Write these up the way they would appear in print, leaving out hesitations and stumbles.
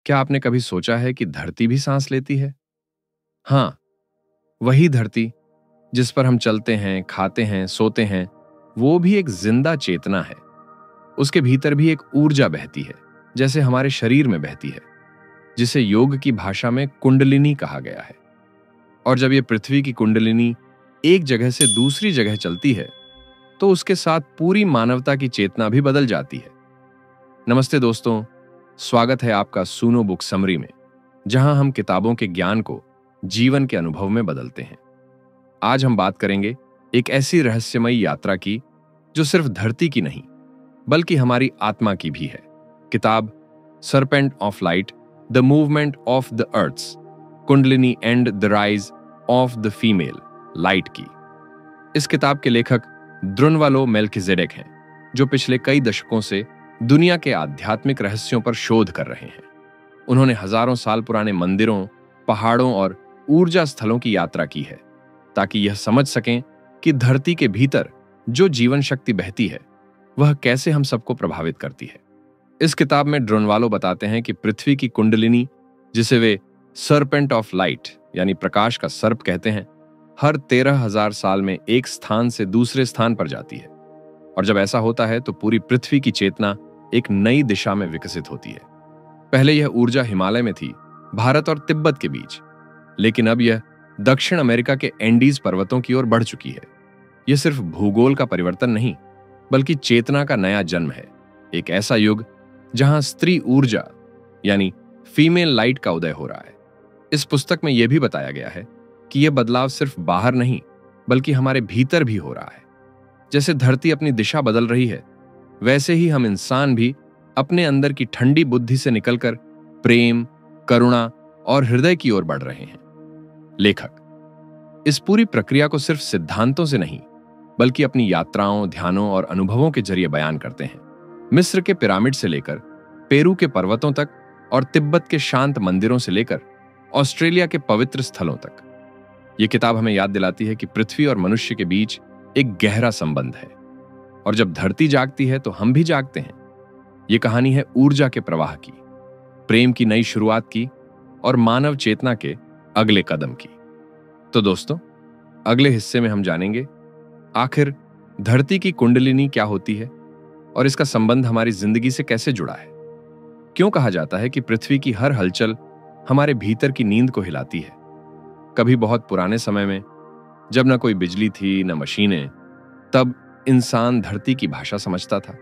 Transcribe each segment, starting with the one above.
क्या आपने कभी सोचा है कि धरती भी सांस लेती है? हाँ, वही धरती जिस पर हम चलते हैं, खाते हैं, सोते हैं, वो भी एक जिंदा चेतना है। उसके भीतर भी एक ऊर्जा बहती है, जैसे हमारे शरीर में बहती है, जिसे योग की भाषा में कुंडलिनी कहा गया है। और जब ये पृथ्वी की कुंडलिनी एक जगह से दूसरी जगह चलती है, तो उसके साथ पूरी मानवता की चेतना भी बदल जाती है। नमस्ते दोस्तों, स्वागत है आपका सुनो बुक समरी में, जहां हम किताबों के ज्ञान को जीवन के अनुभव में बदलते हैं। आज हम बात करेंगे एक ऐसी रहस्यमयी यात्रा की जो सिर्फ धरती की नहीं, बल्कि हमारी आत्मा की भी है। किताब serpent of light, the movement of the earths, kundalini and the rise of the female light की। इस किताब के लेखक द्रुनवालो मेल्किजेडेक हैं, जो पिछले कई दशकों से दुनिया के आध्यात्मिक रहस्यों पर शोध कर रहे हैं। उन्होंने हजारों साल पुराने मंदिरों, पहाड़ों और ऊर्जा स्थलों की यात्रा की है, ताकि यह समझ सकें कि धरती के भीतर जो जीवन शक्ति बहती है, वह कैसे हम सबको प्रभावित करती है। इस किताब में द्रुनवालो बताते हैं कि पृथ्वी की कुंडलिनी, जिसे वे सरपेंट ऑफ लाइट यानी प्रकाश का सर्प कहते हैं, हर 13,000 साल में एक स्थान से दूसरे स्थान पर जाती है। और जब ऐसा होता है तो पूरी पृथ्वी की चेतना एक नई दिशा में विकसित होती है। पहले यह ऊर्जा हिमालय में थी, भारत और तिब्बत के बीच, लेकिन अब यह दक्षिण अमेरिका के एंडीज पर्वतों की ओर बढ़ चुकी है। यह सिर्फ भूगोल का परिवर्तन नहीं, बल्कि चेतना का नया जन्म है। एक ऐसा युग जहां स्त्री ऊर्जा यानी फीमेल लाइट का उदय हो रहा है। इस पुस्तक में यह भी बताया गया है कि यह बदलाव सिर्फ बाहर नहीं, बल्कि हमारे भीतर भी हो रहा है। जैसे धरती अपनी दिशा बदल रही है, वैसे ही हम इंसान भी अपने अंदर की ठंडी बुद्धि से निकलकर प्रेम, करुणा और हृदय की ओर बढ़ रहे हैं। लेखक इस पूरी प्रक्रिया को सिर्फ सिद्धांतों से नहीं, बल्कि अपनी यात्राओं, ध्यानों और अनुभवों के जरिए बयान करते हैं। मिस्र के पिरामिड से लेकर पेरू के पर्वतों तक और तिब्बत के शांत मंदिरों से लेकर ऑस्ट्रेलिया के पवित्र स्थलों तक, यह किताब हमें याद दिलाती है कि पृथ्वी और मनुष्य के बीच एक गहरा संबंध है। और जब धरती जागती है तो हम भी जागते हैं। यह कहानी है ऊर्जा के प्रवाह की, प्रेम की नई शुरुआत की और मानव चेतना के अगले कदम की। तो दोस्तों, अगले हिस्से में हम जानेंगे आखिर धरती की कुंडलिनी क्या होती है और इसका संबंध हमारी जिंदगी से कैसे जुड़ा है। क्यों कहा जाता है कि पृथ्वी की हर हलचल हमारे भीतर की नींद को हिलाती है। कभी बहुत पुराने समय में, जब न कोई बिजली थी न मशीनें, तब इंसान धरती की भाषा समझता था।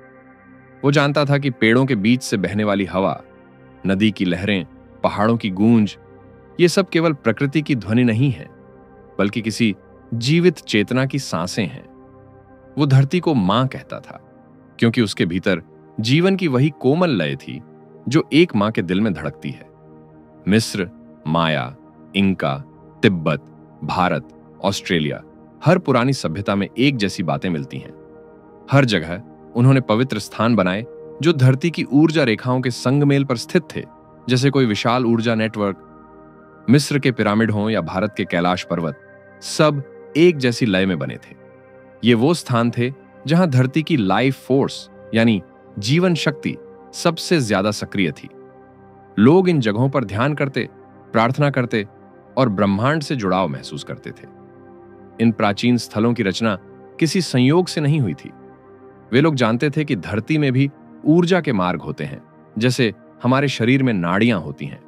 वो जानता था कि पेड़ों के बीच से बहने वाली हवा, नदी की लहरें, पहाड़ों की गूंज, ये सब केवल प्रकृति की ध्वनि नहीं है, बल्कि किसी जीवित चेतना की सांसें हैं। वो धरती को मां कहता था, क्योंकि उसके भीतर जीवन की वही कोमल लय थी जो एक मां के दिल में धड़कती है। मिस्र, माया, इंका, तिब्बत, भारत, ऑस्ट्रेलिया, हर पुरानी सभ्यता में एक जैसी बातें मिलती हैं। हर जगह उन्होंने पवित्र स्थान बनाए जो धरती की ऊर्जा रेखाओं के संगमेल पर स्थित थे, जैसे कोई विशाल ऊर्जा नेटवर्क। मिस्र के पिरामिड हों या भारत के कैलाश पर्वत, सब एक जैसी लय में बने थे। ये वो स्थान थे जहां धरती की लाइफ फोर्स यानी जीवन शक्ति सबसे ज्यादा सक्रिय थी। लोग इन जगहों पर ध्यान करते, प्रार्थना करते और ब्रह्मांड से जुड़ाव महसूस करते थे। इन प्राचीन स्थलों की रचना किसी संयोग से नहीं हुई थी। वे लोग जानते थे कि धरती में भी ऊर्जा के मार्ग होते हैं, जैसे हमारे शरीर में नाड़ियां होती हैं।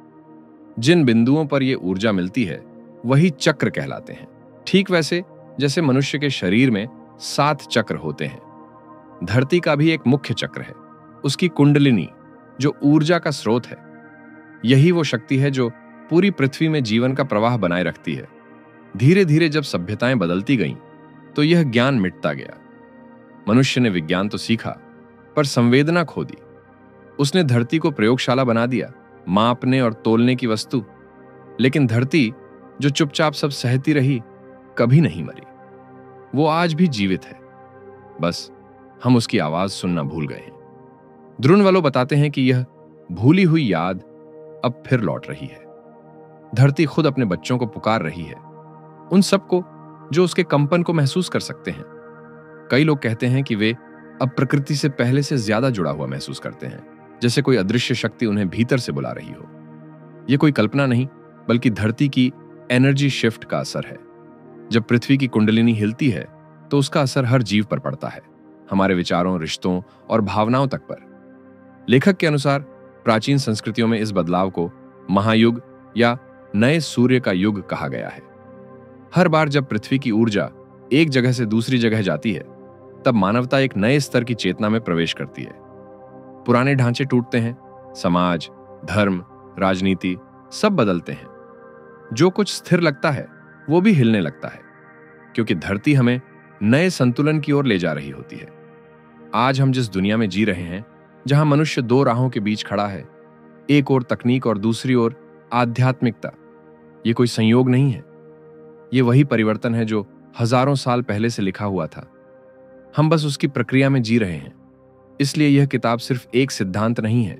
जिन बिंदुओं पर यह ऊर्जा मिलती है, वही चक्र कहलाते हैं। ठीक वैसे जैसे मनुष्य के शरीर में 7 चक्र होते हैं, धरती का भी एक मुख्य चक्र है, उसकी कुंडलिनी, जो ऊर्जा का स्रोत है। यही वो शक्ति है जो पूरी पृथ्वी में जीवन का प्रवाह बनाए रखती है। धीरे धीरे जब सभ्यताएं बदलती गईं, तो यह ज्ञान मिटता गया। मनुष्य ने विज्ञान तो सीखा, पर संवेदना खो दी। उसने धरती को प्रयोगशाला बना दिया, मापने और तोलने की वस्तु। लेकिन धरती, जो चुपचाप सब सहती रही, कभी नहीं मरी। वो आज भी जीवित है, बस हम उसकी आवाज सुनना भूल गए हैं। द्रुनवालो बताते हैं कि यह भूली हुई याद अब फिर लौट रही है। धरती खुद अपने बच्चों को पुकार रही है, उन सबको जो उसके कंपन को महसूस कर सकते हैं। कई लोग कहते हैं कि वे अब प्रकृति से पहले से ज्यादा जुड़ा हुआ महसूस करते हैं, जैसे कोई अदृश्य शक्ति उन्हें भीतर से बुला रही हो। ये कोई कल्पना नहीं, बल्कि धरती की एनर्जी शिफ्ट का असर है। जब पृथ्वी की कुंडलिनी हिलती है तो उसका असर हर जीव पर पड़ता है, हमारे विचारों, रिश्तों और भावनाओं तक पर। लेखक के अनुसार प्राचीन संस्कृतियों में इस बदलाव को महायुग या नए सूर्य का युग कहा गया है। हर बार जब पृथ्वी की ऊर्जा एक जगह से दूसरी जगह जाती है, तब मानवता एक नए स्तर की चेतना में प्रवेश करती है। पुराने ढांचे टूटते हैं, समाज, धर्म, राजनीति सब बदलते हैं। जो कुछ स्थिर लगता है वो भी हिलने लगता है, क्योंकि धरती हमें नए संतुलन की ओर ले जा रही होती है। आज हम जिस दुनिया में जी रहे हैं, जहां मनुष्य दो राहों के बीच खड़ा है, एक ओर तकनीक और दूसरी ओर आध्यात्मिकता, ये कोई संयोग नहीं है। ये वही परिवर्तन है जो हजारों साल पहले से लिखा हुआ था। हम बस उसकी प्रक्रिया में जी रहे हैं। इसलिए यह किताब सिर्फ एक सिद्धांत नहीं है,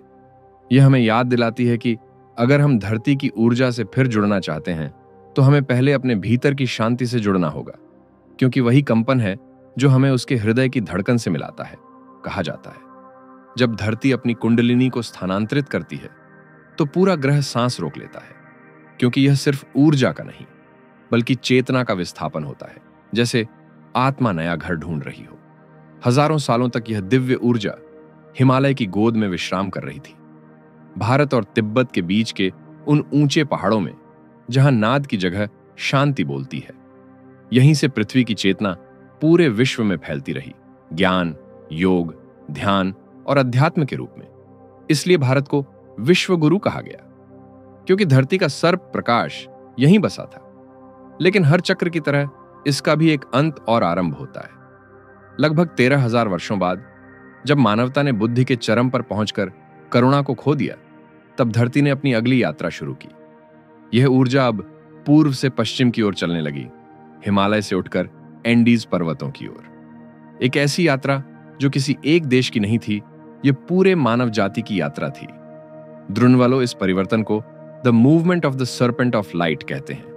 यह हमें याद दिलाती है कि अगर हम धरती की ऊर्जा से फिर जुड़ना चाहते हैं तो हमें पहले अपने भीतर की शांति से जुड़ना होगा, क्योंकि वही कंपन है जो हमें उसके हृदय की धड़कन से मिलाता है। कहा जाता है जब धरती अपनी कुंडलिनी को स्थानांतरित करती है तो पूरा ग्रह सांस रोक लेता है, क्योंकि यह सिर्फ ऊर्जा का नहीं बल्कि चेतना का विस्थापन होता है, जैसे आत्मा नया घर ढूंढ रही हो। हजारों सालों तक यह दिव्य ऊर्जा हिमालय की गोद में विश्राम कर रही थी, भारत और तिब्बत के बीच के उन ऊंचे पहाड़ों में जहां नाद की जगह शांति बोलती है। यहीं से पृथ्वी की चेतना पूरे विश्व में फैलती रही, ज्ञान, योग, ध्यान और अध्यात्म के रूप में। इसलिए भारत को विश्व गुरु कहा गया, क्योंकि धरती का सर्प प्रकाश यहीं बसा था। लेकिन हर चक्र की तरह इसका भी एक अंत और आरंभ होता है। लगभग 13,000 वर्षों बाद जब मानवता ने बुद्धि के चरम पर पहुंचकर करुणा को खो दिया, तब धरती ने अपनी अगली यात्रा शुरू की। यह ऊर्जा अब पूर्व से पश्चिम की ओर चलने लगी, हिमालय से उठकर एंडीज पर्वतों की ओर। एक ऐसी यात्रा जो किसी एक देश की नहीं थी, यह पूरे मानव जाति की यात्रा थी। द्रुनवालो इस परिवर्तन को the movement of the serpent of light कहते हैं।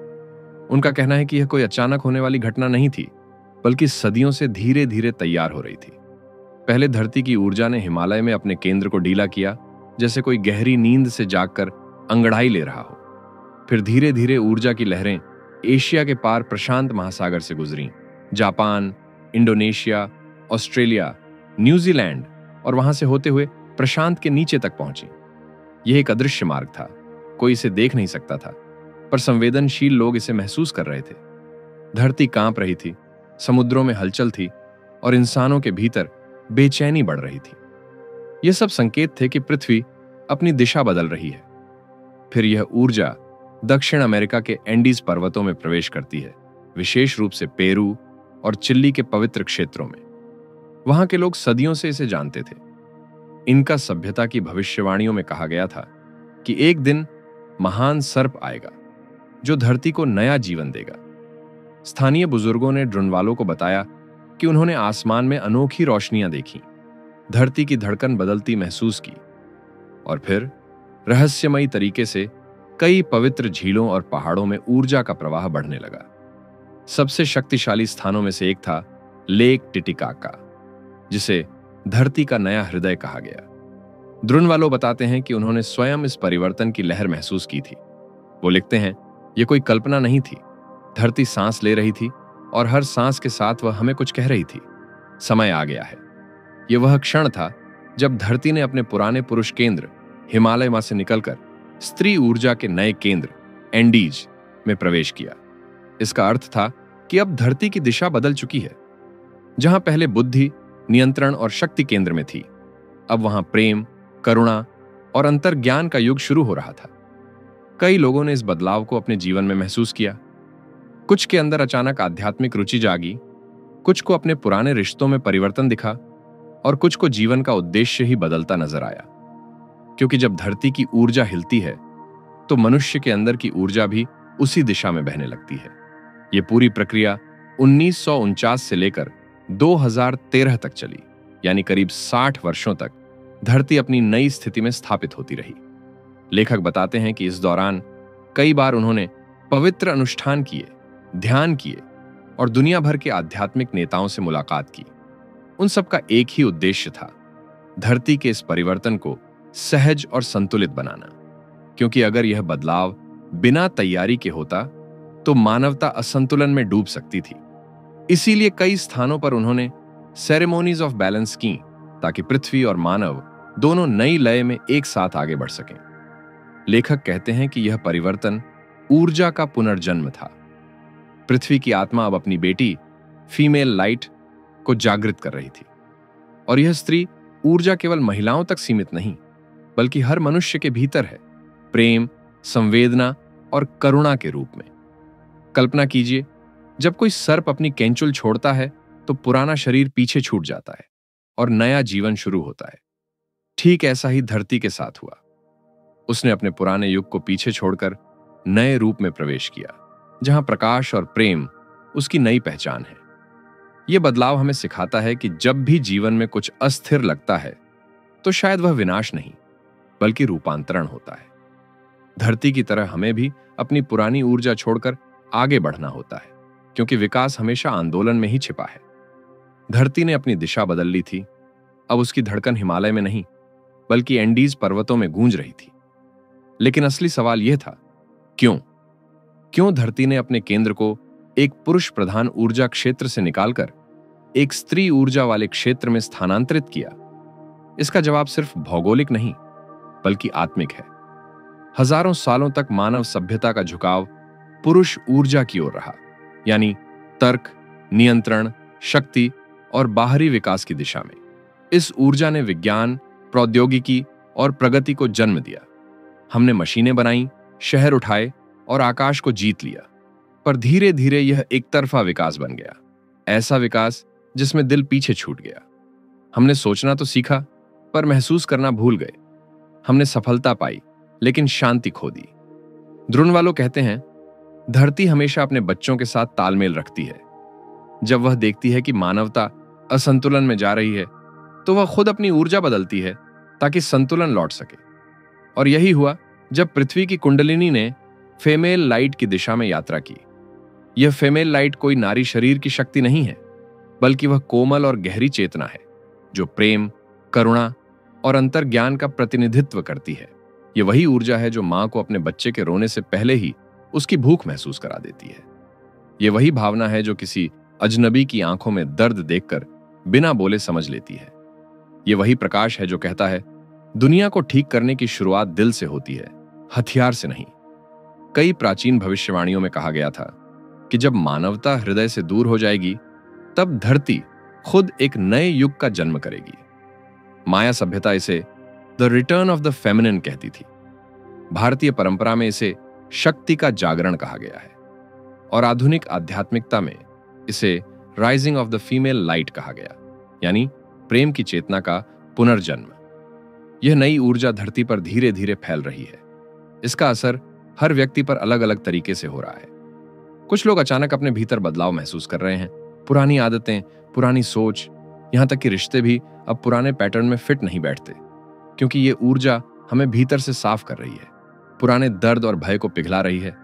उनका कहना है कि यह कोई अचानक होने वाली घटना नहीं थी, बल्कि सदियों से धीरे धीरे तैयार हो रही थी। पहले धरती की ऊर्जा ने हिमालय में अपने केंद्र को ढीला किया, जैसे कोई गहरी नींद से जागकर अंगड़ाई ले रहा हो। फिर धीरे धीरे ऊर्जा की लहरें एशिया के पार प्रशांत महासागर से गुजरी, जापान, इंडोनेशिया, ऑस्ट्रेलिया, न्यूजीलैंड और वहां से होते हुए प्रशांत के नीचे तक पहुंची। यह एक अदृश्य मार्ग था, कोई इसे देख नहीं सकता था, पर संवेदनशील लोग इसे महसूस कर रहे थे। धरती कांप रही थी, समुद्रों में हलचल थी और इंसानों के भीतर बेचैनी बढ़ रही थी। ये सब संकेत थे कि पृथ्वी अपनी दिशा बदल रही है। फिर यह ऊर्जा दक्षिण अमेरिका के एंडीज पर्वतों में प्रवेश करती है, विशेष रूप से पेरू और चिली के पवित्र क्षेत्रों में। वहां के लोग सदियों से इसे जानते थे। इनका सभ्यता की भविष्यवाणियों में कहा गया था कि एक दिन महान सर्प आएगा जो धरती को नया जीवन देगा। स्थानीय बुजुर्गों ने ड्रुनवालो को बताया कि उन्होंने आसमान में अनोखी रोशनियां देखी, धरती की धड़कन बदलती महसूस की और फिर रहस्यमयी तरीके से कई पवित्र झीलों और पहाड़ों में ऊर्जा का प्रवाह बढ़ने लगा। सबसे शक्तिशाली स्थानों में से एक था लेक टिटिकाका, जिसे धरती का नया हृदय कहा गया। ड्रुनवालो बताते हैं कि उन्होंने स्वयं इस परिवर्तन की लहर महसूस की थी। वो लिखते हैं, यह कोई कल्पना नहीं थी, धरती सांस ले रही थी और हर सांस के साथ वह हमें कुछ कह रही थी, समय आ गया है। यह वह क्षण था जब धरती ने अपने पुराने पुरुष केंद्र हिमालय मां से निकलकर स्त्री ऊर्जा के नए केंद्र एंडीज में प्रवेश किया। इसका अर्थ था कि अब धरती की दिशा बदल चुकी है। जहां पहले बुद्धि, नियंत्रण और शक्ति केंद्र में थी, अब वहां प्रेम, करुणा और अंतर्ज्ञान का युग शुरू हो रहा था। कई लोगों ने इस बदलाव को अपने जीवन में महसूस किया। कुछ के अंदर अचानक आध्यात्मिक रुचि जागी, कुछ को अपने पुराने रिश्तों में परिवर्तन दिखा और कुछ को जीवन का उद्देश्य ही बदलता नजर आया। क्योंकि जब धरती की ऊर्जा हिलती है तो मनुष्य के अंदर की ऊर्जा भी उसी दिशा में बहने लगती है। यह पूरी प्रक्रिया 1949 से लेकर 2013 तक चली, यानी करीब 60 वर्षों तक धरती अपनी नई स्थिति में स्थापित होती रही। लेखक बताते हैं कि इस दौरान कई बार उन्होंने पवित्र अनुष्ठान किए, ध्यान किए और दुनिया भर के आध्यात्मिक नेताओं से मुलाकात की। उन सब का एक ही उद्देश्य था, धरती के इस परिवर्तन को सहज और संतुलित बनाना। क्योंकि अगर यह बदलाव बिना तैयारी के होता तो मानवता असंतुलन में डूब सकती थी। इसीलिए कई स्थानों पर उन्होंने सेरेमोनीज ऑफ बैलेंस की, ताकि पृथ्वी और मानव दोनों नई लय में एक साथ आगे बढ़ सकें। लेखक कहते हैं कि यह परिवर्तन ऊर्जा का पुनर्जन्म था। पृथ्वी की आत्मा अब अपनी बेटी फीमेल लाइट को जागृत कर रही थी, और यह स्त्री ऊर्जा केवल महिलाओं तक सीमित नहीं, बल्कि हर मनुष्य के भीतर है, प्रेम, संवेदना और करुणा के रूप में। कल्पना कीजिए, जब कोई सर्प अपनी केंचुल छोड़ता है तो पुराना शरीर पीछे छूट जाता है और नया जीवन शुरू होता है। ठीक ऐसा ही धरती के साथ हुआ। उसने अपने पुराने युग को पीछे छोड़कर नए रूप में प्रवेश किया, जहां प्रकाश और प्रेम उसकी नई पहचान है। यह बदलाव हमें सिखाता है कि जब भी जीवन में कुछ अस्थिर लगता है तो शायद वह विनाश नहीं, बल्कि रूपांतरण होता है। धरती की तरह हमें भी अपनी पुरानी ऊर्जा छोड़कर आगे बढ़ना होता है, क्योंकि विकास हमेशा आंदोलन में ही छिपा है। धरती ने अपनी दिशा बदल ली थी। अब उसकी धड़कन हिमालय में नहीं, बल्कि एंडीज पर्वतों में गूंज रही थी। लेकिन असली सवाल यह था, क्यों धरती ने अपने केंद्र को एक पुरुष प्रधान ऊर्जा क्षेत्र से निकालकर एक स्त्री ऊर्जा वाले क्षेत्र में स्थानांतरित किया? इसका जवाब सिर्फ भौगोलिक नहीं, बल्कि आत्मिक है। हजारों सालों तक मानव सभ्यता का झुकाव पुरुष ऊर्जा की ओर रहा, यानी तर्क, नियंत्रण, शक्ति और बाहरी विकास की दिशा में। इस ऊर्जा ने विज्ञान, प्रौद्योगिकी और प्रगति को जन्म दिया। हमने मशीनें बनाई, शहर उठाए और आकाश को जीत लिया। पर धीरे धीरे यह एक तरफा विकास बन गया, ऐसा विकास जिसमें दिल पीछे छूट गया। हमने सोचना तो सीखा, पर महसूस करना भूल गए। हमने सफलता पाई, लेकिन शांति खो दी। ध्रुनवालो कहते हैं, धरती हमेशा अपने बच्चों के साथ तालमेल रखती है। जब वह देखती है कि मानवता असंतुलन में जा रही है, तो वह खुद अपनी ऊर्जा बदलती है ताकि संतुलन लौट सके। और यही हुआ जब पृथ्वी की कुंडलिनी ने फीमेल लाइट की दिशा में यात्रा की। यह फीमेल लाइट कोई नारी शरीर की शक्ति नहीं है, बल्कि वह कोमल और गहरी चेतना है, जो प्रेम, करुणा और अंतर्ज्ञान का प्रतिनिधित्व करती है। यह वही ऊर्जा है जो मां को अपने बच्चे के रोने से पहले ही उसकी भूख महसूस करा देती है। यह वही भावना है जो किसी अजनबी की आंखों में दर्द देखकर बिना बोले समझ लेती है। यह वही प्रकाश है जो कहता है, दुनिया को ठीक करने की शुरुआत दिल से होती है, हथियार से नहीं। कई प्राचीन भविष्यवाणियों में कहा गया था कि जब मानवता हृदय से दूर हो जाएगी, तब धरती खुद एक नए युग का जन्म करेगी। माया सभ्यता इसे the return of the feminine कहती थी। भारतीय परंपरा में इसे शक्ति का जागरण कहा गया है, और आधुनिक आध्यात्मिकता में इसे rising of the female light कहा गया, यानी प्रेम की चेतना का पुनर्जन्म। यह नई ऊर्जा धरती पर धीरे धीरे फैल रही है। इसका असर हर व्यक्ति पर अलग अलग तरीके से हो रहा है। कुछ लोग अचानक अपने भीतर बदलाव महसूस कर रहे हैं। पुरानी आदतें, पुरानी सोच, यहां तक कि रिश्ते भी अब पुराने पैटर्न में फिट नहीं बैठते, क्योंकि ये ऊर्जा हमें भीतर से साफ कर रही है, पुराने दर्द और भय को पिघला रही है।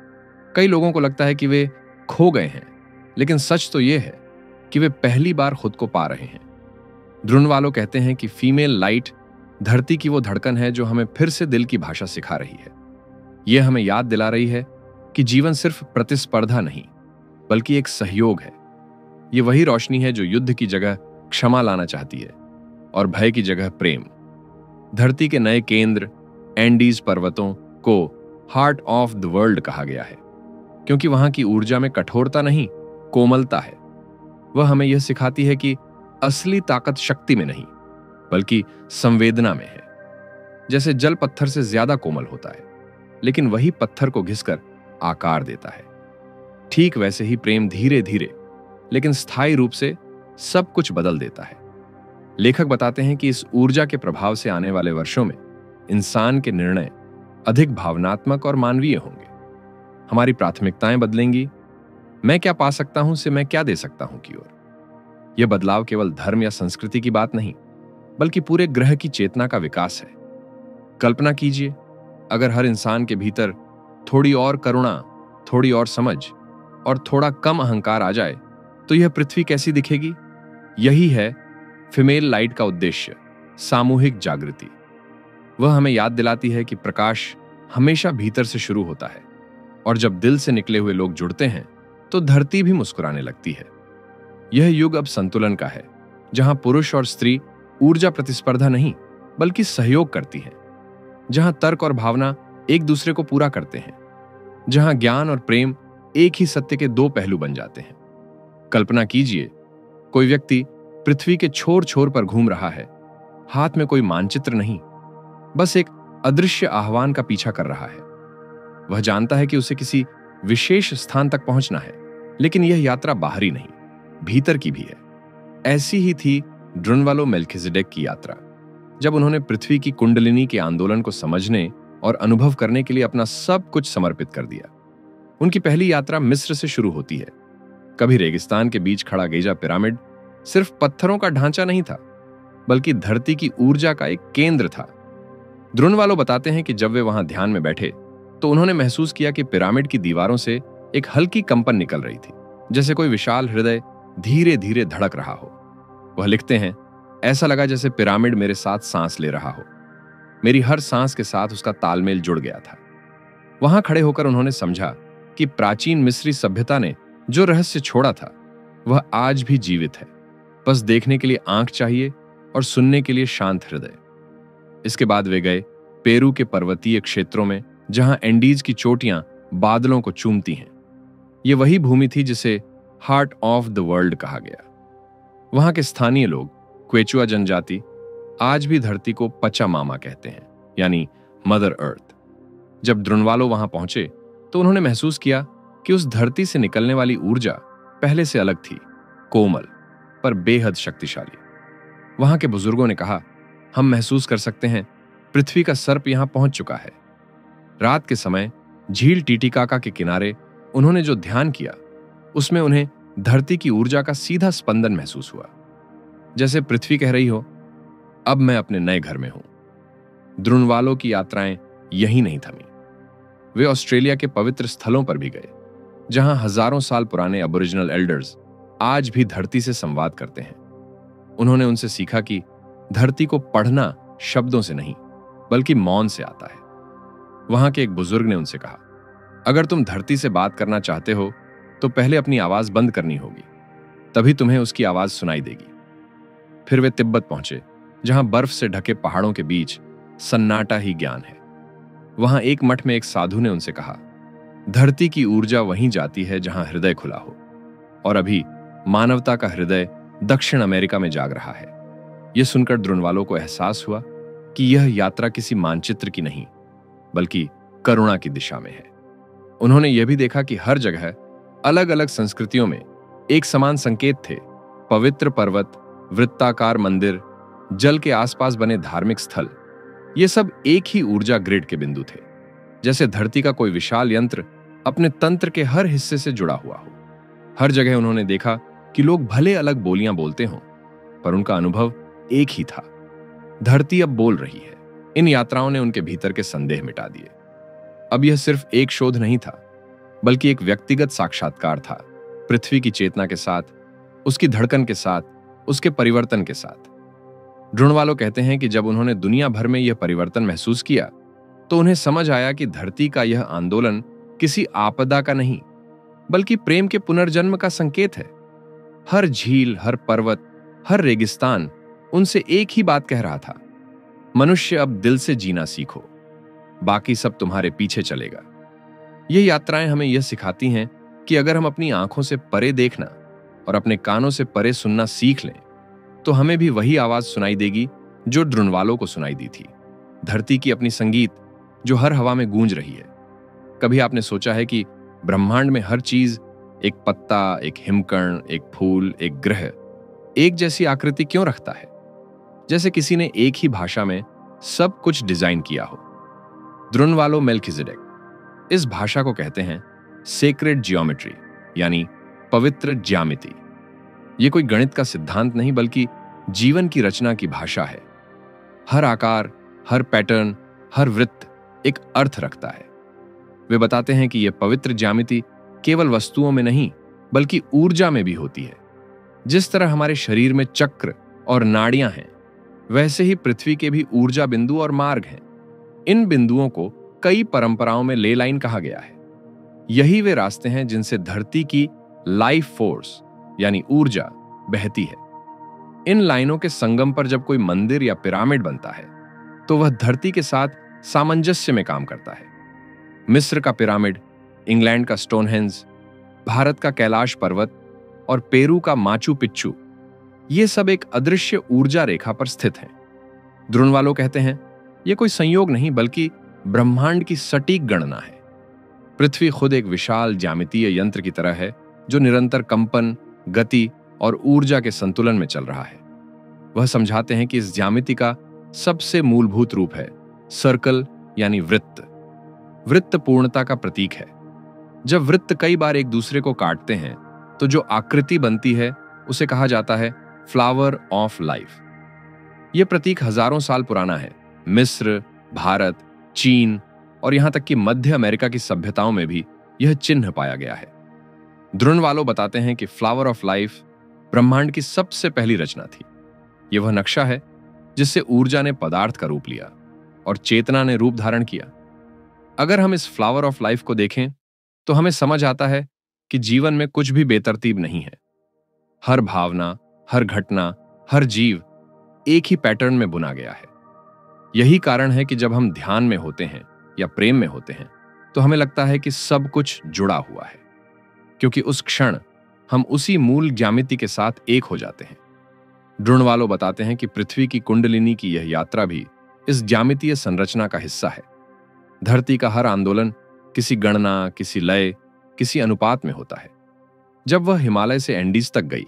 कई लोगों को लगता है कि वे खो गए हैं, लेकिन सच तो यह है कि वे पहली बार खुद को पा रहे हैं। ध्रुनवालो कहते हैं कि फीमेल लाइट धरती की वो धड़कन है जो हमें फिर से दिल की भाषा सिखा रही है। यह हमें याद दिला रही है कि जीवन सिर्फ प्रतिस्पर्धा नहीं, बल्कि एक सहयोग है। यह वही रोशनी है जो युद्ध की जगह क्षमा लाना चाहती है और भय की जगह प्रेम। धरती के नए केंद्र एंडीज पर्वतों को हार्ट ऑफ द वर्ल्ड कहा गया है, क्योंकि वहां की ऊर्जा में कठोरता नहीं, कोमलता है। वह हमें यह सिखाती है कि असली ताकत शक्ति में नहीं, बल्कि संवेदना में है। जैसे जल पत्थर से ज्यादा कोमल होता है, लेकिन वही पत्थर को घिसकर आकार देता है। ठीक वैसे ही प्रेम धीरे धीरे लेकिन स्थायी रूप से सब कुछ बदल देता है। लेखक बताते हैं कि इस ऊर्जा के प्रभाव से आने वाले वर्षों में इंसान के निर्णय अधिक भावनात्मक और मानवीय होंगे। हमारी प्राथमिकताएं बदलेंगी। मैं क्या पा सकता हूं से मैं क्या दे सकता हूं की ओर। यह बदलाव केवल धर्म या संस्कृति की बात नहीं, बल्कि पूरे ग्रह की चेतना का विकास है। कल्पना कीजिए, अगर हर इंसान के भीतर थोड़ी और करुणा, थोड़ी और समझ और थोड़ा कम अहंकार आ जाए, तो यह पृथ्वी कैसी दिखेगी? यही है फीमेल लाइट का उद्देश्य, सामूहिक जागृति। वह हमें याद दिलाती है कि प्रकाश हमेशा भीतर से शुरू होता है, और जब दिल से निकले हुए लोग जुड़ते हैं तो धरती भी मुस्कुराने लगती है। यह युग अब संतुलन का है, जहां पुरुष और स्त्री ऊर्जा प्रतिस्पर्धा नहीं बल्कि सहयोग करती है, जहां तर्क और भावना एक दूसरे को पूरा करते हैं, जहां ज्ञान और प्रेम एक ही सत्य के दो पहलू बन जाते हैं। कल्पना कीजिए, कोई व्यक्ति पृथ्वी के छोर छोर पर घूम रहा है, हाथ में कोई मानचित्र नहीं, बस एक अदृश्य आह्वान का पीछा कर रहा है। वह जानता है कि उसे किसी विशेष स्थान तक पहुंचना है, लेकिन यह यात्रा बाहरी नहीं, भीतर की भी है। ऐसी ही थी ड्रुनवालो मेल्किजेडेक की यात्रा, जब उन्होंने पृथ्वी की कुंडलिनी के आंदोलन को समझने और अनुभव करने के लिए अपना सब कुछ समर्पित कर दिया। उनकी पहली यात्रा मिस्र से शुरू होती है। कभी रेगिस्तान के बीच खड़ा गिजा पिरामिड सिर्फ पत्थरों का ढांचा नहीं था, बल्कि धरती की ऊर्जा का एक केंद्र था। ड्रुनवालो बताते हैं कि जब वे वहां ध्यान में बैठे तो उन्होंने महसूस किया कि पिरामिड की दीवारों से एक हल्की कंपन निकल रही थी, जैसे कोई विशाल हृदय धीरे धीरे धड़क रहा हो। वह लिखते हैं, ऐसा लगा जैसे पिरामिड मेरे साथ सांस ले रहा हो। मेरी हर सांस के साथ उसका तालमेल जुड़ गया था। वहां खड़े होकर उन्होंने समझा कि प्राचीन मिस्री सभ्यता ने जो रहस्य छोड़ा था वह आज भी जीवित है। बस देखने के लिए आंख चाहिए और सुनने के लिए शांत हृदय। इसके बाद वे गए पेरू के पर्वतीय क्षेत्रों में, जहां एंडीज की चोटियां बादलों को चूमती हैं। यह वही भूमि थी जिसे हार्ट ऑफ द वर्ल्ड कहा गया। वहां के स्थानीय लोग, क्वेचुआ जनजाति, आज भी धरती को पचामामा कहते हैं, यानी मदर अर्थ। जब ड्रुनवालो वहां पहुंचे तो उन्होंने महसूस किया कि उस धरती से निकलने वाली ऊर्जा पहले से अलग थी, कोमल पर बेहद शक्तिशाली। वहां के बुजुर्गों ने कहा, हम महसूस कर सकते हैं पृथ्वी का सर्प यहां पहुंच चुका है। रात के समय झील टीटीकाका के किनारे उन्होंने जो ध्यान किया, उसमें उन्हें धरती की ऊर्जा का सीधा स्पंदन महसूस हुआ, जैसे पृथ्वी कह रही हो, अब मैं अपने नए घर में हूं। ड्रुनवालो की यात्राएं यही नहीं थमी। वे ऑस्ट्रेलिया के पवित्र स्थलों पर भी गए, जहां हजारों साल पुराने अबोरिजिनल एल्डर्स आज भी धरती से संवाद करते हैं। उन्होंने उनसे सीखा कि धरती को पढ़ना शब्दों से नहीं बल्कि मौन से आता है। वहां के एक बुजुर्ग ने उनसे कहा, अगर तुम धरती से बात करना चाहते हो तो पहले अपनी आवाज बंद करनी होगी, तभी तुम्हें उसकी आवाज सुनाई देगी। फिर वे तिब्बत पहुंचे, जहां बर्फ से ढके पहाड़ों के बीच सन्नाटा ही ज्ञान है। वहां एक मठ में एक साधु ने उनसे कहा, धरती की ऊर्जा वहीं जाती है जहां हृदय खुला हो, और अभी मानवता का हृदय दक्षिण अमेरिका में जाग रहा है। यह सुनकर ड्रुनवालो को एहसास हुआ कि यह यात्रा किसी मानचित्र की नहीं बल्कि करुणा की दिशा में है। उन्होंने यह भी देखा कि हर जगह अलग अलग संस्कृतियों में एक समान संकेत थे। पवित्र पर्वत, वृत्ताकार मंदिर, जल के आसपास बने धार्मिक स्थल, ये सब एक ही ऊर्जा ग्रिड के बिंदु थे, जैसे धरती का कोई विशाल यंत्र अपने तंत्र के हर हिस्से से जुड़ा हुआ हो। हर जगह उन्होंने देखा कि लोग भले अलग बोलियां बोलते हों, पर उनका अनुभव एक ही था, धरती अब बोल रही है। इन यात्राओं ने उनके भीतर के संदेह मिटा दिए। अब यह सिर्फ एक शोध नहीं था, बल्कि एक व्यक्तिगत साक्षात्कार था, पृथ्वी की चेतना के साथ, उसकी धड़कन के साथ, उसके परिवर्तन के साथ। ड्रुनवालो कहते हैं कि जब उन्होंने दुनिया भर में यह परिवर्तन महसूस किया तो उन्हें समझ आया कि धरती का यह आंदोलन किसी आपदा का नहीं बल्कि प्रेम के पुनर्जन्म का संकेत है। हर झील, हर पर्वत, हर रेगिस्तान उनसे एक ही बात कह रहा था, मनुष्य अब दिल से जीना सीखो, बाकी सब तुम्हारे पीछे चलेगा। ये यात्राएं हमें यह सिखाती हैं कि अगर हम अपनी आंखों से परे देखना और अपने कानों से परे सुनना सीख लें तो हमें भी वही आवाज सुनाई देगी जो ड्रुनवालो को सुनाई दी थी, धरती की अपनी संगीत जो हर हवा में गूंज रही है। कभी आपने सोचा है कि ब्रह्मांड में हर चीज, एक पत्ता, एक हिमकण, एक फूल, एक ग्रह, एक जैसी आकृति क्यों रखता है? जैसे किसी ने एक ही भाषा में सब कुछ डिजाइन किया हो। ड्रुनवालो मेल्किजेडेक इस भाषा को कहते हैं सेक्रेड जियोमेट्री, यानी पवित्र ज्यामिति। यह कोई गणित का सिद्धांत नहीं बल्कि जीवन की रचना की भाषा है। हर आकार, हर पैटर्न, हर वृत्त एक अर्थ रखता है। वे बताते हैं कि यह पवित्र ज्यामिति केवल वस्तुओं में नहीं बल्कि ऊर्जा में भी होती है। जिस तरह हमारे शरीर में चक्र और नाड़ियां हैं, वैसे ही पृथ्वी के भी ऊर्जा बिंदु और मार्ग हैं। इन बिंदुओं को कई परंपराओं में ले लाइन कहा गया है। यही वे रास्ते हैं जिनसे धरती की लाइफ फोर्स यानी ऊर्जा बहती है। इन लाइनों के संगम पर जब कोई मंदिर या पिरामिड बनता है तो वह धरती के साथ सामंजस्य में काम करता है। मिस्र का पिरामिड, इंग्लैंड का स्टोनहेंज, भारत का कैलाश पर्वत और पेरू का माचू पिच्चू, ये सब एक अदृश्य ऊर्जा रेखा पर स्थित हैं। द्रुनवालो कहते हैं यह कोई संयोग नहीं बल्कि ब्रह्मांड की सटीक गणना है। पृथ्वी खुद एक विशाल ज्यामितीय यंत्र की तरह है जो निरंतर कंपन, गति और ऊर्जा के संतुलन में चल रहा है। वह समझाते हैं कि इस ज्यामिति का सबसे मूलभूत रूप है सर्कल यानी वृत्त। वृत्त पूर्णता का प्रतीक है। जब वृत्त कई बार एक दूसरे को काटते हैं तो जो आकृति बनती है उसे कहा जाता है फ्लावर ऑफ लाइफ। यह प्रतीक हजारों साल पुराना है। मिस्र, भारत, चीन और यहां तक कि मध्य अमेरिका की सभ्यताओं में भी यह चिन्ह पाया गया है। द्रुनवालो बताते हैं कि फ्लावर ऑफ लाइफ ब्रह्मांड की सबसे पहली रचना थी। यह वह नक्शा है जिससे ऊर्जा ने पदार्थ का रूप लिया और चेतना ने रूप धारण किया। अगर हम इस फ्लावर ऑफ लाइफ को देखें तो हमें समझ आता है कि जीवन में कुछ भी बेतरतीब नहीं है। हर भावना, हर घटना, हर जीव एक ही पैटर्न में बुना गया है। यही कारण है कि जब हम ध्यान में होते हैं या प्रेम में होते हैं तो हमें लगता है कि सब कुछ जुड़ा हुआ है, क्योंकि उस क्षण हम उसी मूल ज्यामिति के साथ एक हो जाते हैं। द्रुनवालो बताते हैं कि पृथ्वी की कुंडलिनी की यह यात्रा भी इस ज्यामितीय संरचना का हिस्सा है। धरती का हर आंदोलन किसी गणना, किसी लय, किसी अनुपात में होता है। जब वह हिमालय से एंडीज तक गई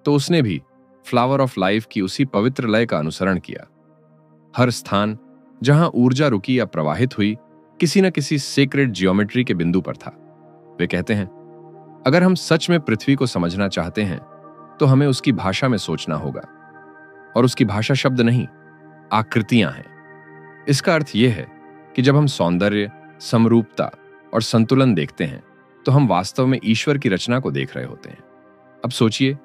तो उसने भी फ्लावर ऑफ लाइफ की उसी पवित्र लय का अनुसरण किया। हर स्थान जहां ऊर्जा रुकी या प्रवाहित हुई किसी न किसी सेक्रेड जियोमेट्री के बिंदु पर था। वे कहते हैं अगर हम सच में पृथ्वी को समझना चाहते हैं तो हमें उसकी भाषा में सोचना होगा, और उसकी भाषा शब्द नहीं, आकृतियां हैं। इसका अर्थ यह है कि जब हम सौंदर्य, समरूपता और संतुलन देखते हैं तो हम वास्तव में ईश्वर की रचना को देख रहे होते हैं। अब सोचिए,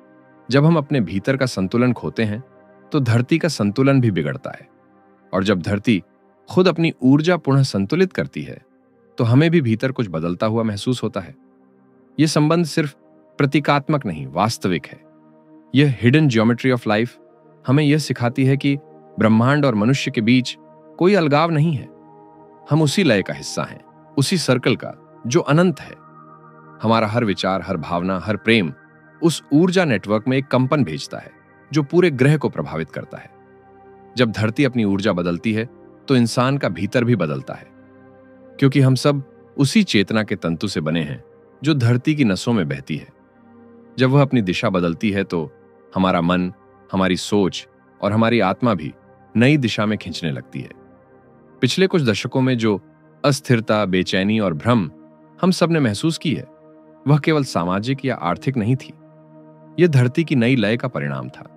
जब हम अपने भीतर का संतुलन खोते हैं तो धरती का संतुलन भी बिगड़ता है, और जब धरती खुद अपनी ऊर्जा पुनः संतुलित करती है तो हमें भी भीतर कुछ बदलता हुआ महसूस होता है। यह संबंध सिर्फ प्रतीकात्मक नहीं, वास्तविक है। यह हिडन ज्योमेट्री ऑफ लाइफ हमें यह सिखाती है कि ब्रह्मांड और मनुष्य के बीच कोई अलगाव नहीं है। हम उसी लय का हिस्सा हैं, उसी सर्कल का जो अनंत है। हमारा हर विचार, हर भावना, हर प्रेम उस ऊर्जा नेटवर्क में एक कंपन भेजता है जो पूरे ग्रह को प्रभावित करता है। जब धरती अपनी ऊर्जा बदलती है तो इंसान का भीतर भी बदलता है, क्योंकि हम सब उसी चेतना के तंतु से बने हैं जो धरती की नसों में बहती है। जब वह अपनी दिशा बदलती है तो हमारा मन, हमारी सोच और हमारी आत्मा भी नई दिशा में खींचने लगती है। पिछले कुछ दशकों में जो अस्थिरता, बेचैनी और भ्रम हम सब ने महसूस की है, वह केवल सामाजिक या आर्थिक नहीं थी। यह धरती की नई लय का परिणाम था।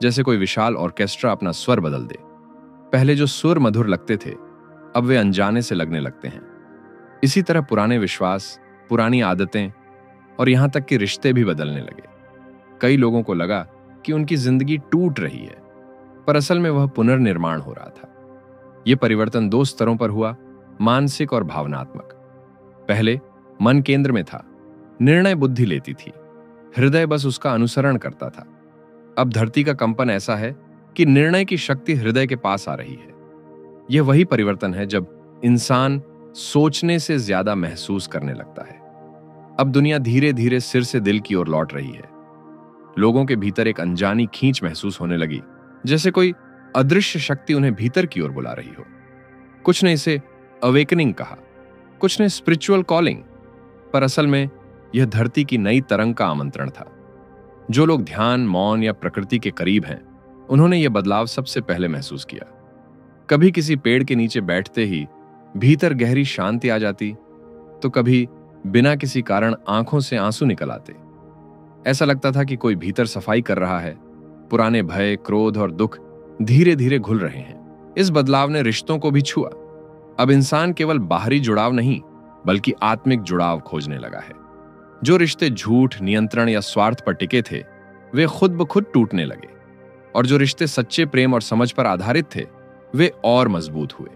जैसे कोई विशाल ऑर्केस्ट्रा अपना स्वर बदल दे। पहले जो सुर मधुर लगते थे अब वे अनजाने से लगने लगते हैं। इसी तरह पुराने विश्वास, पुरानी आदतें और यहां तक कि रिश्ते भी बदलने लगे। कई लोगों को लगा कि उनकी जिंदगी टूट रही है, पर असल में वह पुनर्निर्माण हो रहा था। यह परिवर्तन 2 स्तरों पर हुआ, मानसिक और भावनात्मक। पहले मन केंद्र में था, निर्णय बुद्धि लेती थी, हृदय बस उसका अनुसरण करता था। अब धरती का कंपन ऐसा है कि निर्णय की शक्ति हृदय के पास आ रही है। यह वही परिवर्तन है जब इंसान सोचने से ज्यादा महसूस करने लगता है। अब दुनिया धीरे धीरे सिर से दिल की ओर लौट रही है। लोगों के भीतर एक अनजानी खींच महसूस होने लगी, जैसे कोई अदृश्य शक्ति उन्हें भीतर की ओर बुला रही हो। कुछ ने इसे अवेकनिंग कहा, कुछ ने स्पिरिचुअल कॉलिंग, पर असल में यह धरती की नई तरंग का आमंत्रण था। जो लोग ध्यान, मौन या प्रकृति के करीब हैं, उन्होंने यह बदलाव सबसे पहले महसूस किया। कभी किसी पेड़ के नीचे बैठते ही भीतर गहरी शांति आ जाती, तो कभी बिना किसी कारण आंखों से आंसू निकल आते। ऐसा लगता था कि कोई भीतर सफाई कर रहा है। पुराने भय, क्रोध और दुख धीरे धीरे घुल रहे हैं। इस बदलाव ने रिश्तों को भी छुआ। अब इंसान केवल बाहरी जुड़ाव नहीं, बल्कि आत्मिक जुड़ाव खोजने लगा है। जो रिश्ते झूठ, नियंत्रण या स्वार्थ पर टिके थे, वे खुद ब खुद टूटने लगे, और जो रिश्ते सच्चे प्रेम और समझ पर आधारित थे, वे और मजबूत हुए।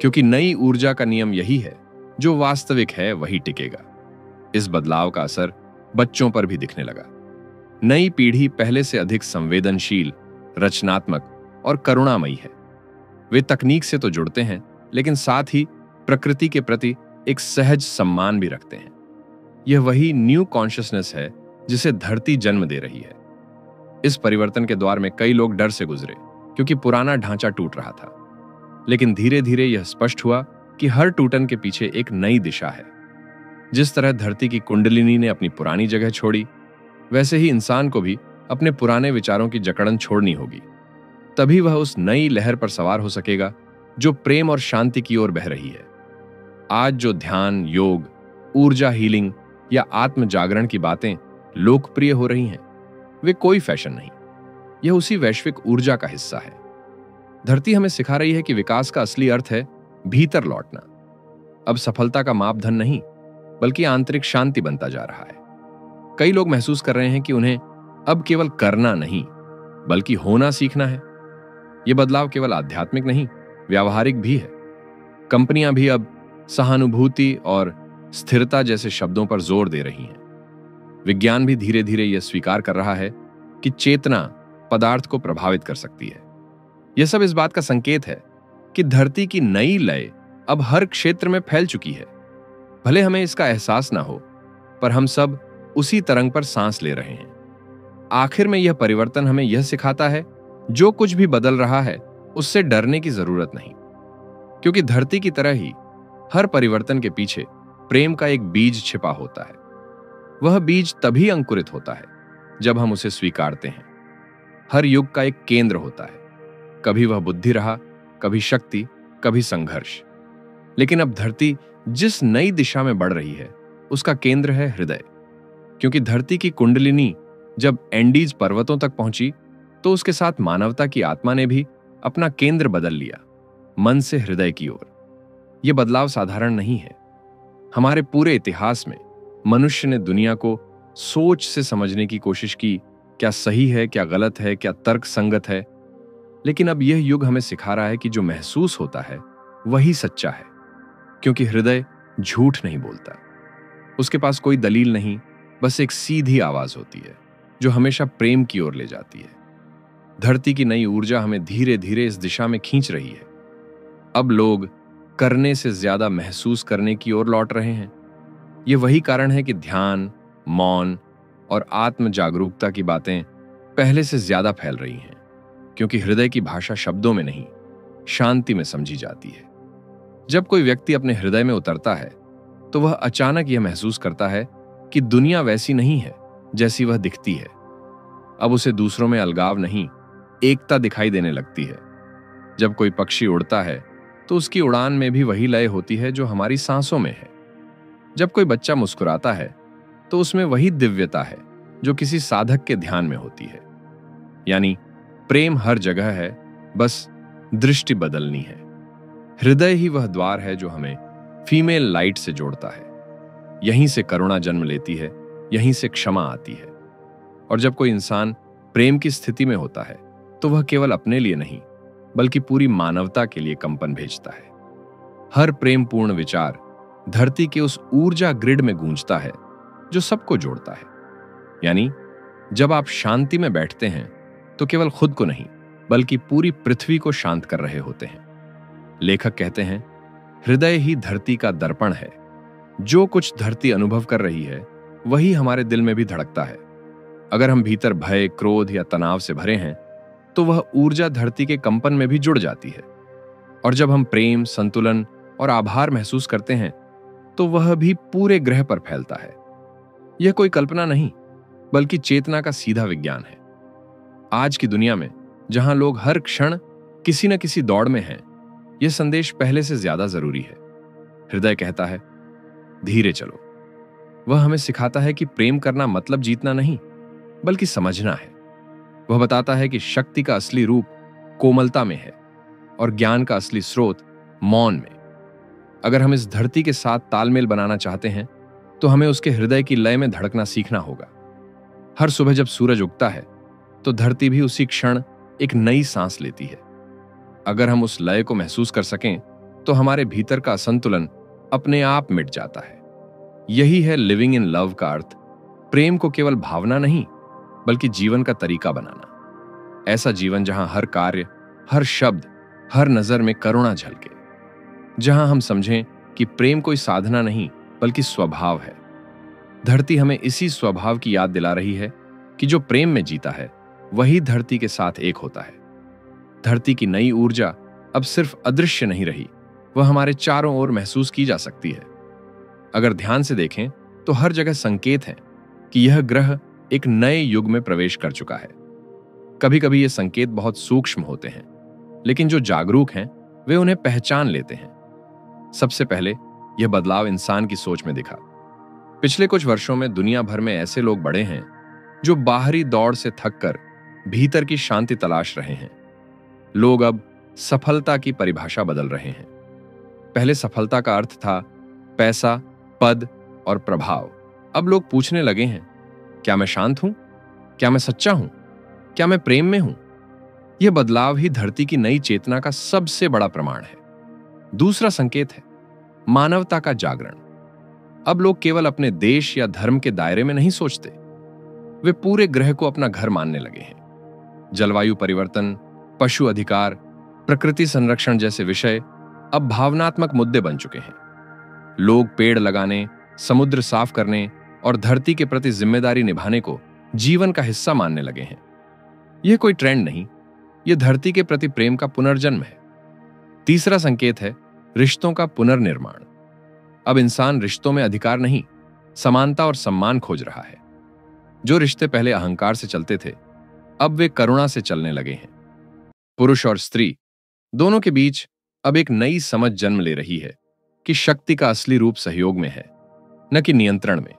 क्योंकि नई ऊर्जा का नियम यही है, जो वास्तविक है वही टिकेगा। इस बदलाव का असर बच्चों पर भी दिखने लगा। नई पीढ़ी पहले से अधिक संवेदनशील, रचनात्मक और करुणामयी है। वे तकनीक से तो जुड़ते हैं, लेकिन साथ ही प्रकृति के प्रति एक सहज सम्मान भी रखते हैं। यह वही न्यू कॉन्शियसनेस है जिसे धरती जन्म दे रही है। इस परिवर्तन के द्वार में कई लोग डर से गुजरे, क्योंकि पुराना ढांचा टूट रहा था। लेकिन धीरे धीरे यह स्पष्ट हुआ कि हर टूटन के पीछे एक नई दिशा है। जिस तरह धरती की कुंडलिनी ने अपनी पुरानी जगह छोड़ी, वैसे ही इंसान को भी अपने पुराने विचारों की जकड़न छोड़नी होगी। तभी वह उस नई लहर पर सवार हो सकेगा जो प्रेम और शांति की ओर बह रही है। आज जो ध्यान, योग, ऊर्जा हीलिंग या आत्म जागरण की बातें लोकप्रिय हो रही हैं, वे कोई फैशन नहीं, यह उसी वैश्विक ऊर्जा का हिस्सा है। धरती हमें सिखा रही है कि विकास का असली अर्थ है भीतर लौटना। अब सफलता का मापदंड नहीं, बल्कि आंतरिक शांति बनता जा रहा है। कई लोग महसूस कर रहे हैं कि उन्हें अब केवल करना नहीं, बल्कि होना सीखना है। यह बदलाव केवल आध्यात्मिक नहीं, व्यावहारिक भी है। कंपनियां भी अब सहानुभूति और स्थिरता जैसे शब्दों पर जोर दे रही हैं। विज्ञान भी धीरे धीरे यह स्वीकार कर रहा है कि चेतना पदार्थ को प्रभावित कर सकती है। यह सब इस बात का संकेत है कि धरती की नई लय अब हर क्षेत्र में फैल चुकी है। भले हमें इसका एहसास ना हो, पर हम सब उसी तरंग पर सांस ले रहे हैं। आखिर में यह परिवर्तन हमें यह सिखाता है, जो कुछ भी बदल रहा है उससे डरने की जरूरत नहीं, क्योंकि धरती की तरह ही हर परिवर्तन के पीछे प्रेम का एक बीज छिपा होता है। वह बीज तभी अंकुरित होता है जब हम उसे स्वीकारते हैं। हर युग का एक केंद्र होता है, कभी वह बुद्धि रहा, कभी शक्ति, कभी संघर्ष। लेकिन अब धरती जिस नई दिशा में बढ़ रही है, उसका केंद्र है हृदय। क्योंकि धरती की कुंडलिनी जब एंडीज पर्वतों तक पहुंची, तो उसके साथ मानवता की आत्मा ने भी अपना केंद्र बदल लिया, मन से हृदय की ओर। यह बदलाव साधारण नहीं है। हमारे पूरे इतिहास में मनुष्य ने दुनिया को सोच से समझने की कोशिश की, क्या सही है, क्या गलत है, क्या तर्क संगत है। लेकिन अब यह युग हमें सिखा रहा है कि जो महसूस होता है वही सच्चा है, क्योंकि हृदय झूठ नहीं बोलता। उसके पास कोई दलील नहीं, बस एक सीधी आवाज होती है जो हमेशा प्रेम की ओर ले जाती है। धरती की नई ऊर्जा हमें धीरे धीरे इस दिशा में खींच रही है। अब लोग करने से ज्यादा महसूस करने की ओर लौट रहे हैं। यह वही कारण है कि ध्यान, मौन और आत्म जागरूकता की बातें पहले से ज्यादा फैल रही हैं, क्योंकि हृदय की भाषा शब्दों में नहीं, शांति में समझी जाती है। जब कोई व्यक्ति अपने हृदय में उतरता है, तो वह अचानक यह महसूस करता है कि दुनिया वैसी नहीं है जैसी वह दिखती है। अब उसे दूसरों में अलगाव नहीं, एकता दिखाई देने लगती है। जब कोई पक्षी उड़ता है, तो उसकी उड़ान में भी वही लय होती है जो हमारी सांसों में है। जब कोई बच्चा मुस्कुराता है, तो उसमें वही दिव्यता है जो किसी साधक के ध्यान में होती है। यानी प्रेम हर जगह है, बस दृष्टि बदलनी है। हृदय ही वह द्वार है जो हमें फीमेल लाइट से जोड़ता है। यहीं से करुणा जन्म लेती है, यहीं से क्षमा आती है। और जब कोई इंसान प्रेम की स्थिति में होता है, तो वह केवल अपने लिए नहीं, बल्कि पूरी मानवता के लिए कंपन भेजता है। हर प्रेमपूर्ण विचार धरती के उस ऊर्जा ग्रिड में गूंजता है जो सबको जोड़ता है। यानी जब आप शांति में बैठते हैं, तो केवल खुद को नहीं, बल्कि पूरी पृथ्वी को शांत कर रहे होते हैं। लेखक कहते हैं, हृदय ही धरती का दर्पण है। जो कुछ धरती अनुभव कर रही है, वही हमारे दिल में भी धड़कता है। अगर हम भीतर भय, क्रोध या तनाव से भरे हैं, तो वह ऊर्जा धरती के कंपन में भी जुड़ जाती है। और जब हम प्रेम, संतुलन और आभार महसूस करते हैं, तो वह भी पूरे ग्रह पर फैलता है। यह कोई कल्पना नहीं, बल्कि चेतना का सीधा विज्ञान है। आज की दुनिया में, जहां लोग हर क्षण किसी न किसी दौड़ में हैं, यह संदेश पहले से ज्यादा जरूरी है। हृदय कहता है, धीरे चलो। वह हमें सिखाता है कि प्रेम करना मतलब जीतना नहीं, बल्कि समझना है। वह बताता है कि शक्ति का असली रूप कोमलता में है और ज्ञान का असली स्रोत मौन में। अगर हम इस धरती के साथ तालमेल बनाना चाहते हैं, तो हमें उसके हृदय की लय में धड़कना सीखना होगा। हर सुबह जब सूरज उगता है, तो धरती भी उसी क्षण एक नई सांस लेती है। अगर हम उस लय को महसूस कर सकें, तो हमारे भीतर का असंतुलन अपने आप मिट जाता है। यही है लिविंग इन लव का अर्थ, प्रेम को केवल भावना नहीं बल्कि जीवन का तरीका बनाना। ऐसा जीवन जहां हर कार्य, हर शब्द, हर नजर में करुणा झलके, जहां हम समझें कि प्रेम कोई साधना नहीं बल्कि स्वभाव है। धरती हमें इसी स्वभाव की याद दिला रही है कि जो प्रेम में जीता है वही धरती के साथ एक होता है। धरती की नई ऊर्जा अब सिर्फ अदृश्य नहीं रही, वह हमारे चारों ओर महसूस की जा सकती है। अगर ध्यान से देखें तो हर जगह संकेत हैं कि यह ग्रह एक नए युग में प्रवेश कर चुका है। कभी कभी ये संकेत बहुत सूक्ष्म होते हैं, लेकिन जो जागरूक हैं वे उन्हें पहचान लेते हैं। सबसे पहले यह बदलाव इंसान की सोच में दिखा। पिछले कुछ वर्षों में दुनिया भर में ऐसे लोग बढ़े हैं जो बाहरी दौड़ से थककर भीतर की शांति तलाश रहे हैं। लोग अब सफलता की परिभाषा बदल रहे हैं। पहले सफलता का अर्थ था पैसा, पद और प्रभाव। अब लोग पूछने लगे हैं, क्या मैं शांत हूं? क्या मैं सच्चा हूं? क्या मैं प्रेम में हूं? यह बदलाव ही धरती की नई चेतना का सबसे बड़ा प्रमाण है। दूसरा संकेत है मानवता का जागरण। अब लोग केवल अपने देश या धर्म के दायरे में नहीं सोचते, वे पूरे ग्रह को अपना घर मानने लगे हैं। जलवायु परिवर्तन, पशु अधिकार, प्रकृति संरक्षण जैसे विषय अब भावनात्मक मुद्दे बन चुके हैं। लोग पेड़ लगाने, समुद्र साफ करने और धरती के प्रति जिम्मेदारी निभाने को जीवन का हिस्सा मानने लगे हैं। यह कोई ट्रेंड नहीं, यह धरती के प्रति प्रेम का पुनर्जन्म है। तीसरा संकेत है रिश्तों का पुनर्निर्माण। अब इंसान रिश्तों में अधिकार नहीं, समानता और सम्मान खोज रहा है। जो रिश्ते पहले अहंकार से चलते थे, अब वे करुणा से चलने लगे हैं। पुरुष और स्त्री दोनों के बीच अब एक नई समझ जन्म ले रही है कि शक्ति का असली रूप सहयोग में है, न कि नियंत्रण में।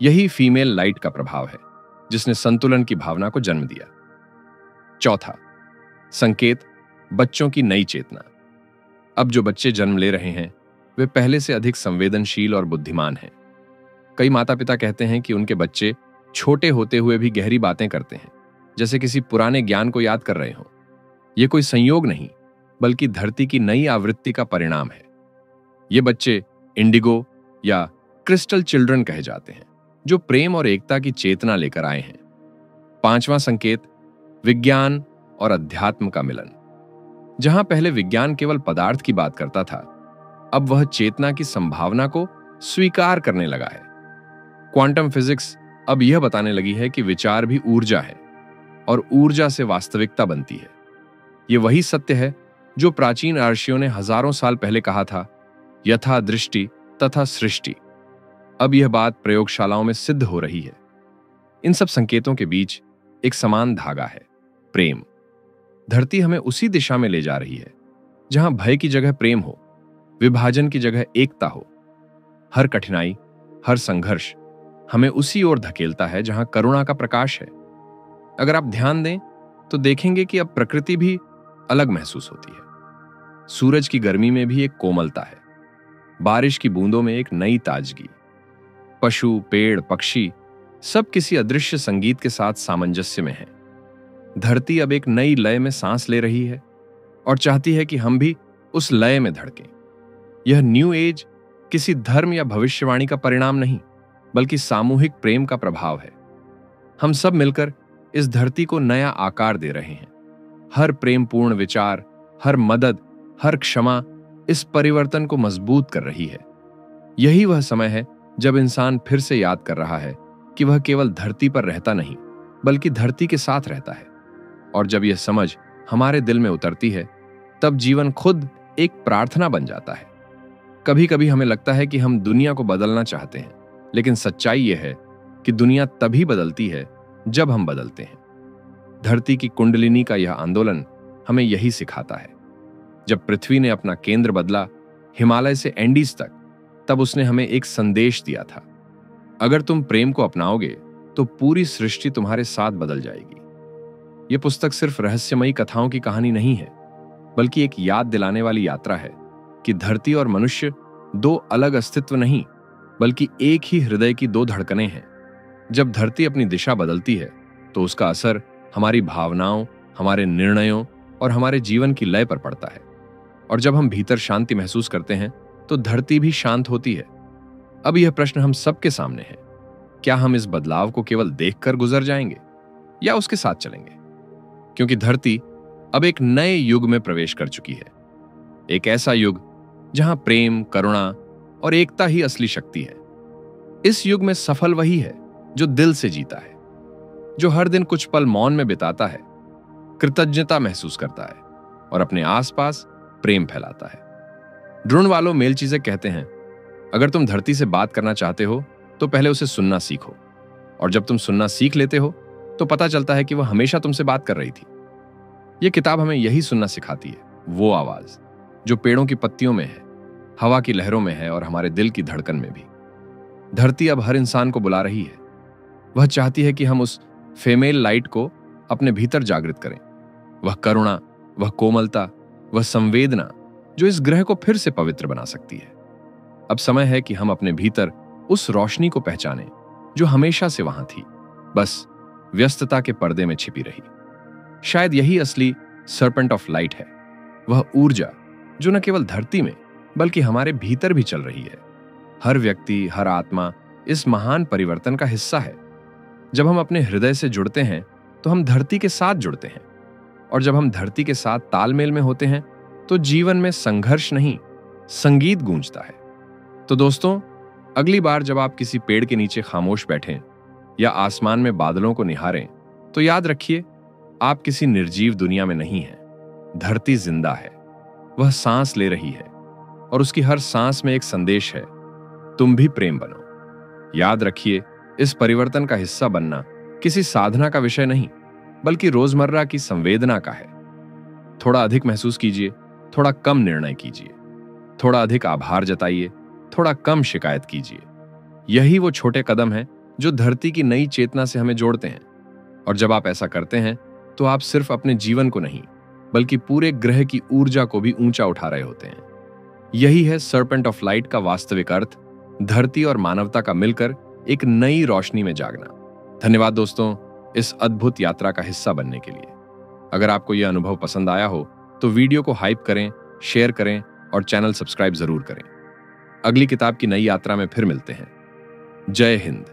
यही फीमेल लाइट का प्रभाव है जिसने संतुलन की भावना को जन्म दिया। चौथा संकेत बच्चों की नई चेतना। अब जो बच्चे जन्म ले रहे हैं वे पहले से अधिक संवेदनशील और बुद्धिमान हैं। कई माता पिता कहते हैं कि उनके बच्चे छोटे होते हुए भी गहरी बातें करते हैं, जैसे किसी पुराने ज्ञान को याद कर रहे हों। यह कोई संयोग नहीं बल्कि धरती की नई आवृत्ति का परिणाम है। ये बच्चे इंडिगो या क्रिस्टल चिल्ड्रन कहे जाते हैं, जो प्रेम और एकता की चेतना लेकर आए हैं। पांचवां संकेत विज्ञान और अध्यात्म का मिलन। जहां पहले विज्ञान केवल पदार्थ की बात करता था, अब वह चेतना की संभावना को स्वीकार करने लगा है। क्वांटम फिजिक्स अब यह बताने लगी है कि विचार भी ऊर्जा है और ऊर्जा से वास्तविकता बनती है। यह वही सत्य है जो प्राचीन ऋषियों ने हजारों साल पहले कहा था, यथा दृष्टि तथा सृष्टि। अब यह बात प्रयोगशालाओं में सिद्ध हो रही है। इन सब संकेतों के बीच एक समान धागा है, प्रेम। धरती हमें उसी दिशा में ले जा रही है जहां भय की जगह प्रेम हो, विभाजन की जगह एकता हो। हर कठिनाई, हर संघर्ष हमें उसी ओर धकेलता है जहां करुणा का प्रकाश है। अगर आप ध्यान दें तो देखेंगे कि अब प्रकृति भी अलग महसूस होती है। सूरज की गर्मी में भी एक कोमलता है, बारिश की बूंदों में एक नई ताजगी। पशु, पेड़, पक्षी सब किसी अदृश्य संगीत के साथ सामंजस्य में हैं। धरती अब एक नई लय में सांस ले रही है और चाहती है कि हम भी उस लय में धड़कें। यह न्यू एज किसी धर्म या भविष्यवाणी का परिणाम नहीं बल्कि सामूहिक प्रेम का प्रभाव है। हम सब मिलकर इस धरती को नया आकार दे रहे हैं। हर प्रेमपूर्ण विचार, हर मदद, हर क्षमा इस परिवर्तन को मजबूत कर रही है। यही वह समय है जब इंसान फिर से याद कर रहा है कि वह केवल धरती पर रहता नहीं बल्कि धरती के साथ रहता है। और जब यह समझ हमारे दिल में उतरती है तब जीवन खुद एक प्रार्थना बन जाता है। कभी कभी हमें लगता है कि हम दुनिया को बदलना चाहते हैं, लेकिन सच्चाई यह है कि दुनिया तभी बदलती है जब हम बदलते हैं। धरती की कुंडलिनी का यह आंदोलन हमें यही सिखाता है। जब पृथ्वी ने अपना केंद्र बदला हिमालय से एंडीज तक, तब उसने हमें एक संदेश दिया था, अगर तुम प्रेम को अपनाओगे तो पूरी सृष्टि तुम्हारे साथ बदल जाएगी। यह पुस्तक सिर्फ रहस्यमयी कथाओं की कहानी नहीं है बल्कि एक याद दिलाने वाली यात्रा है कि धरती और मनुष्य दो अलग अस्तित्व नहीं बल्कि एक ही हृदय की दो धड़कनें हैं। जब धरती अपनी दिशा बदलती है तो उसका असर हमारी भावनाओं, हमारे निर्णयों और हमारे जीवन की लय पर पड़ता है। और जब हम भीतर शांति महसूस करते हैं तो धरती भी शांत होती है। अब यह प्रश्न हम सबके सामने है, क्या हम इस बदलाव को केवल देखकर गुजर जाएंगे या उसके साथ चलेंगे? क्योंकि धरती अब एक नए युग में प्रवेश कर चुकी है, एक ऐसा युग जहां प्रेम, करुणा और एकता ही असली शक्ति है। इस युग में सफल वही है जो दिल से जीता है, जो हर दिन कुछ पल मौन में बिताता है, कृतज्ञता महसूस करता है और अपने आसपास प्रेम फैलाता है। ड्रोन वालों मेलचीज़ेक कहते हैं, अगर तुम धरती से बात करना चाहते हो तो पहले उसे सुनना सीखो, और जब तुम सुनना सीख लेते हो तो पता चलता है कि वह हमेशा तुमसे बात कर रही थी। यह किताब हमें यही सुनना सिखाती है, वो आवाज जो पेड़ों की पत्तियों में है, हवा की लहरों में है और हमारे दिल की धड़कन में भी। धरती अब हर इंसान को बुला रही है। वह चाहती है कि हम उस फीमेल लाइट को अपने भीतर जागृत करें, वह करुणा, वह कोमलता, वह संवेदना जो इस ग्रह को फिर से पवित्र बना सकती है। अब समय है कि हम अपने भीतर उस रोशनी को पहचानें जो हमेशा से वहां थी, बस व्यस्तता के पर्दे में छिपी रही। शायद यही असली सर्पेंट ऑफ लाइट है, वह ऊर्जा जो न केवल धरती में बल्कि हमारे भीतर भी चल रही है। हर व्यक्ति, हर आत्मा इस महान परिवर्तन का हिस्सा है। जब हम अपने हृदय से जुड़ते हैं तो हम धरती के साथ जुड़ते हैं, और जब हम धरती के साथ तालमेल में होते हैं तो जीवन में संघर्ष नहीं, संगीत गूंजता है। तो दोस्तों, अगली बार जब आप किसी पेड़ के नीचे खामोश बैठें या आसमान में बादलों को निहारें तो याद रखिए, आप किसी निर्जीव दुनिया में नहीं हैं। धरती जिंदा है, वह सांस ले रही है और उसकी हर सांस में एक संदेश है, तुम भी प्रेम बनो। याद रखिए, इस परिवर्तन का हिस्सा बनना किसी साधना का विषय नहीं बल्कि रोजमर्रा की संवेदना का है। थोड़ा अधिक महसूस कीजिए, थोड़ा कम निर्णय कीजिए, थोड़ा अधिक आभार जताइए, थोड़ा कम शिकायत कीजिए। यही वो छोटे कदम हैं जो धरती की नई चेतना से हमें जोड़ते हैं। और जब आप ऐसा करते हैं तो आप सिर्फ अपने जीवन को नहीं बल्कि पूरे ग्रह की ऊर्जा को भी ऊंचा उठा रहे होते हैं। यही है सर्पेंट ऑफ लाइट का वास्तविक अर्थ, धरती और मानवता का मिलकर एक नई रोशनी में जागना। धन्यवाद दोस्तों, इस अद्भुत यात्रा का हिस्सा बनने के लिए। अगर आपको यह अनुभव पसंद आया हो तो वीडियो को हाइप करें, शेयर करें और चैनल सब्सक्राइब जरूर करें। अगली किताब की नई यात्रा में फिर मिलते हैं। जय हिंद।